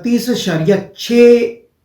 30.6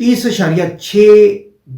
30.6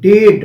1.5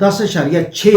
10.6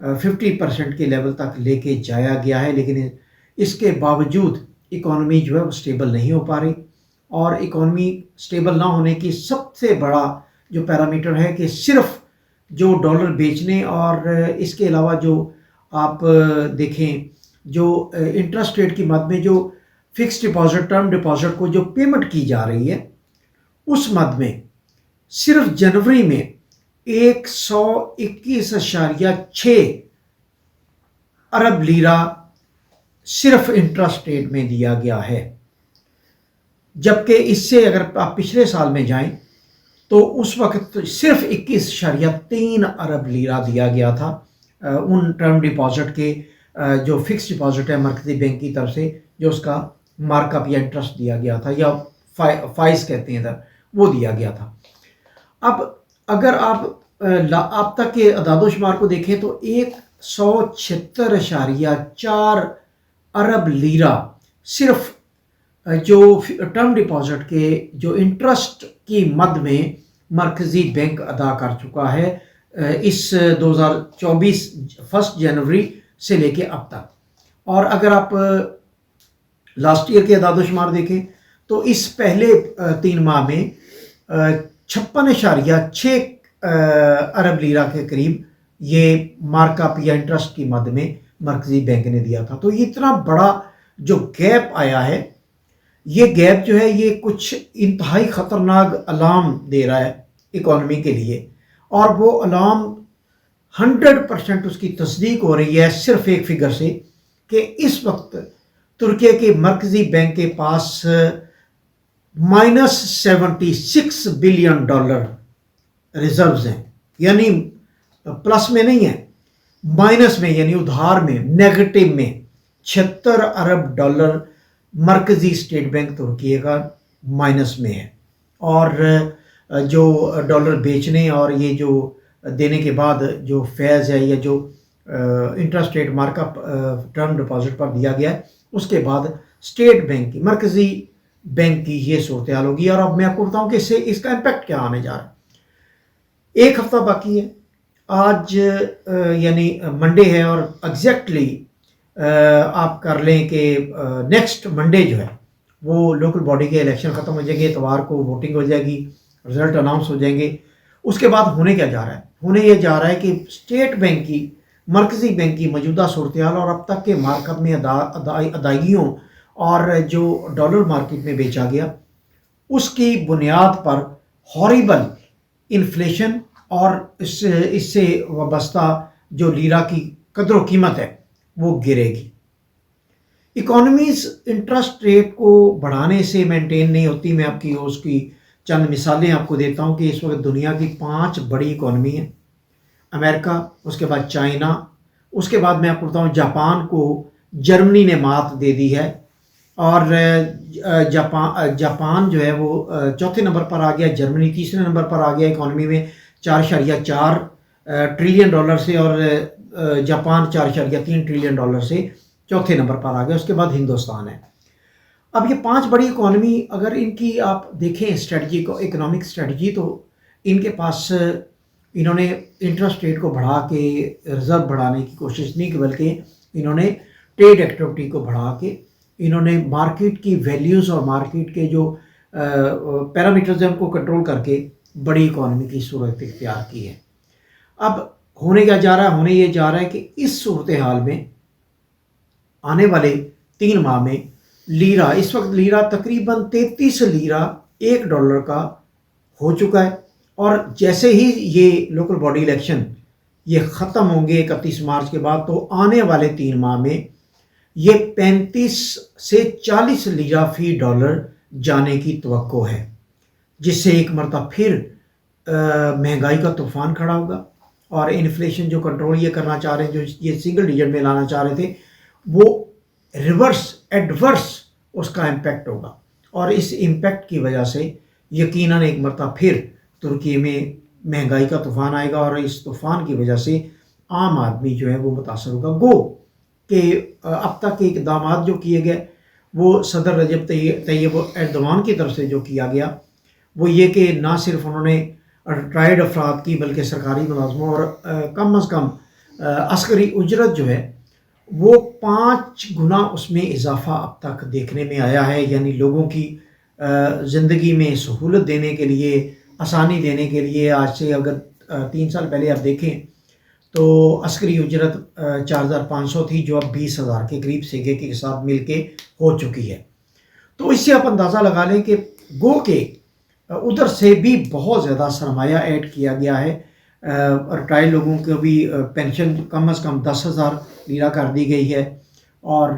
50% کے لیول تک لے کے جایا گیا ہے، لیکن اس کے باوجود اکانومی جو ہے وہ سٹیبل نہیں ہو پا رہی، اور اکانومی سٹیبل نہ ہونے کی سب سے بڑا جو پیرامیٹر ہے کہ صرف جو ڈالر بیچنے اور اس کے علاوہ جو آپ دیکھیں جو انٹرسٹ ریٹ کی مد میں جو فکس ڈپازٹ ٹرم ڈپازٹ کو جو پیمنٹ کی جا رہی ہے، اس مد میں صرف جنوری میں 121.6 ارب لیرہ صرف انٹرسٹ ریٹ میں دیا گیا ہے، جبکہ اس سے اگر آپ پچھلے سال میں جائیں تو اس وقت صرف 21.3 ارب لیرہ دیا گیا تھا ان ٹرم ڈپازٹ کے جو فکس ڈپازٹ ہے مرکزی بینک کی طرف سے، جو اس کا مارک اپ یا انٹرسٹ دیا گیا تھا یا فائز کہتے ہیں ادھر، وہ دیا گیا تھا۔ اب اگر آپ تک کے اعداد و شمار کو دیکھیں تو 176.4 ارب لیرہ صرف جو ٹرم ڈپازٹ کے جو انٹرسٹ کی مد میں مرکزی بینک ادا کر چکا ہے اس 2024 1 جنوری سے لے کے اب تک۔ اور اگر آپ لاسٹ ایئر کے اعداد و شمار دیکھیں تو اس پہلے 3 ماہ میں 56.6 ارب لیرہ کے قریب یہ مارک اپ یا انٹرسٹ کی مد میں مرکزی بینک نے دیا تھا۔ تو یہ اتنا بڑا جو گیپ آیا ہے، یہ گیپ جو ہے یہ کچھ انتہائی خطرناک الارم دے رہا ہے اکانومی کے لیے، اور وہ الارم 100% اس کی تصدیق ہو رہی ہے صرف ایک فگر سے کہ اس وقت ترکی کے مرکزی بینک کے پاس -76 بلین ڈالر ریزروز ہیں، یعنی پلس میں نہیں ہے، مائنس میں، یعنی ادھار میں، نیگیٹو میں 76 ارب ڈالر مرکزی اسٹیٹ بینک ترکی کا مائنس میں ہے۔ اور جو ڈالر بیچنے اور یہ جو دینے کے بعد جو فیض ہے یا جو interest rate markup term deposit پر دیا گیا ہے، اس کے بعد اسٹیٹ بینک کی مرکزی بینک کی یہ صورتحال ہوگی۔ اور اب میں آپ کو بتاؤں کہ اس کا امپیکٹ کیا آنے جا رہا ہے۔ 1 ہفتہ باقی ہے، آج یعنی منڈے ہے، اور ایگزیکٹلی آپ کر لیں کہ نیکسٹ منڈے جو ہے وہ لوکل باڈی کے الیکشن ختم ہو جائیں گے، اتوار کو ووٹنگ ہو جائے گی، رزلٹ اناؤنس ہو جائیں گے۔ اس کے بعد ہونے کیا جا رہا ہے؟ ہونے یہ جا رہا ہے کہ اسٹیٹ بینک کی، مرکزی بینک کی موجودہ صورتحال اور اب تک کے مارک اپ میں ادائیگیوں اور جو ڈالر مارکیٹ میں بیچا گیا، اس کی بنیاد پر ہاریبل انفلیشن اور اس سے وابستہ جو لیرہ کی قدر و قیمت ہے وہ گرے گی۔ اکانومیز انٹرسٹ ریٹ کو بڑھانے سے مینٹین نہیں ہوتی۔ میں آپ کی اس کی چند مثالیں آپ کو دیتا ہوں کہ اس وقت دنیا کی 5 بڑی اکانومی ہیں، امریکہ، اس کے بعد چائنا، اس کے بعد میں آپ کو بتاؤں جاپان کو جرمنی نے مات دے دی ہے، اور جاپان جو ہے وہ 4تھے نمبر پر آ گیا، جرمنی 3رے نمبر پر آ گیا اکانومی میں 4.4 ٹریلین ڈالر سے، اور جاپان 4.3 ٹریلین ڈالر سے 4تھے نمبر پر آ گیا۔ اس کے بعد ہندوستان ہے۔ اب یہ 5 بڑی اکانومی اگر ان کی آپ دیکھیں اسٹریٹجی کو، اکنامک اسٹریٹجی، تو ان کے پاس انہوں نے انٹرسٹ ریٹ کو بڑھا کے ریزرو بڑھانے کی کوشش نہیں کی، بلکہ انہوں نے ٹریڈ ایکٹیویٹی کو بڑھا کے انہوں نے مارکیٹ کی ویلیوز اور مارکیٹ کے جو پیرامیٹرز ہیں ان کو کنٹرول کر کے بڑی اکانومی کی صورت اختیار کی ہے۔ اب ہونے کیا جا رہا ہے؟ ہونے یہ جا رہا ہے کہ اس صورتحال میں آنے والے 3 ماہ میں لیرہ، اس وقت لیرہ تقریباً 33 لیرہ 1 ڈالر کا ہو چکا ہے، اور جیسے ہی یہ لوکل باڈی الیکشن یہ ختم ہوں گے 31 مارچ کے بعد، تو آنے والے 3 ماہ میں یہ 35 سے 40 لیرہ فی ڈالر جانے کی توقع ہے، جس سے ایک مرتبہ پھر مہنگائی کا طوفان کھڑا ہوگا، اور انفلیشن جو کنٹرول یہ کرنا چاہ رہے ہیں، جو یہ سنگل ڈیجٹ میں لانا چاہ رہے تھے، وہ ریورس ایڈورس اس کا امپیکٹ ہوگا، اور اس امپیکٹ کی وجہ سے یقیناً ایک مرتبہ پھر ترکی میں مہنگائی کا طوفان آئے گا، اور اس طوفان کی وجہ سے عام آدمی جو ہے وہ متاثر ہوگا۔ گو کہ اب تک کے اقدامات جو کیے گئے وہ صدر رجب طیب ایردوان کی طرف سے جو کیا گیا، وہ یہ کہ نہ صرف انہوں نے ریٹائرڈ افراد کی بلکہ سرکاری ملازموں اور کم از کم عسکری اجرت جو ہے وہ 5 گنا اس میں اضافہ اب تک دیکھنے میں آیا ہے، یعنی لوگوں کی زندگی میں سہولت دینے کے لیے، آسانی دینے کے لیے آج سے اگر 3 سال پہلے آپ دیکھیں تو عسکری اجرت 4500 تھی، جو اب 20,000 کے قریب سیگے کے ساتھ مل کے ہو چکی ہے۔ تو اس سے آپ اندازہ لگا لیں کہ گو کہ ادھر سے بھی بہت زیادہ سرمایہ ایڈ کیا گیا ہے۔ ریٹائر لوگوں کو بھی پینشن کم از کم 10,000 لیرہ کر دی گئی ہے، اور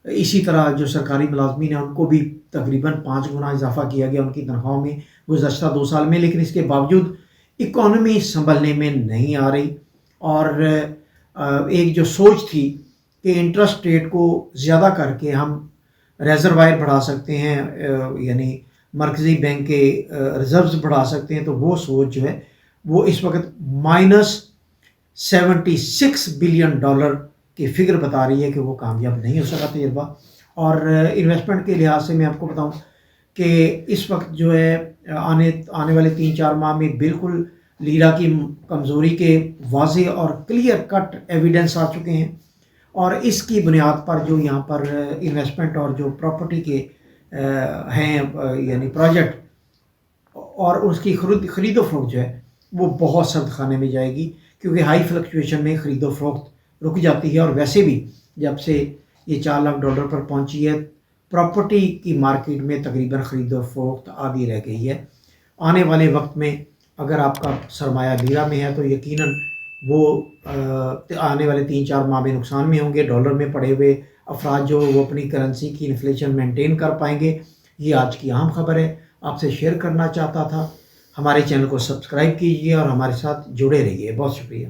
اسی طرح جو سرکاری ملازمین ہیں ان کو بھی تقریباً 5 گنا اضافہ کیا گیا ان کی تنخواہوں میں گزشتہ 2 سال میں، لیکن اس کے باوجود اکانومی سنبھلنے میں نہیں آ رہی۔ اور ایک جو سوچ تھی کہ انٹرسٹ ریٹ کو زیادہ کر کے ہم ریزروائر بڑھا سکتے ہیں، یعنی مرکزی بینک کے ریزروز بڑھا سکتے ہیں، تو وہ سوچ جو ہے وہ اس وقت -76 بلین ڈالر کی فگر بتا رہی ہے کہ وہ کامیاب نہیں ہو سکا تجربہ۔ اور انویسٹمنٹ کے لحاظ سے میں آپ کو بتاؤں کہ اس وقت جو ہے آنے والے 3-4 ماہ میں بالکل لیرہ کی کمزوری کے واضح اور کلیئر کٹ ایویڈنس آ چکے ہیں، اور اس کی بنیاد پر جو یہاں پر انویسٹمنٹ اور جو پراپرٹی کے ہیں یعنی پروجیکٹ اور اس کی خرید و فروخت جو ہے وہ بہت سخت خانے میں جائے گی، کیونکہ ہائی فلکچویشن میں خرید و فروخت رک جاتی ہے، اور ویسے بھی جب سے یہ 4 لاکھ ڈالر پر پہنچی ہے پراپرٹی کی مارکیٹ میں تقریباً خرید و فروخت آدھی رہ گئی ہے۔ آنے والے وقت میں اگر آپ کا سرمایہ لیرہ میں ہے تو یقیناً وہ آنے والے 3-4 ماہ میں نقصان میں ہوں گے۔ ڈالر میں پڑے ہوئے افراد جو وہ اپنی کرنسی کی انفلیشن مینٹین کر پائیں گے۔ یہ آج کی اہم خبر ہے، آپ سے شیئر کرنا چاہتا تھا۔ ہمارے چینل کو سبسکرائب کیجیے اور ہمارے ساتھ جڑے رہیے۔ بہت شکریہ۔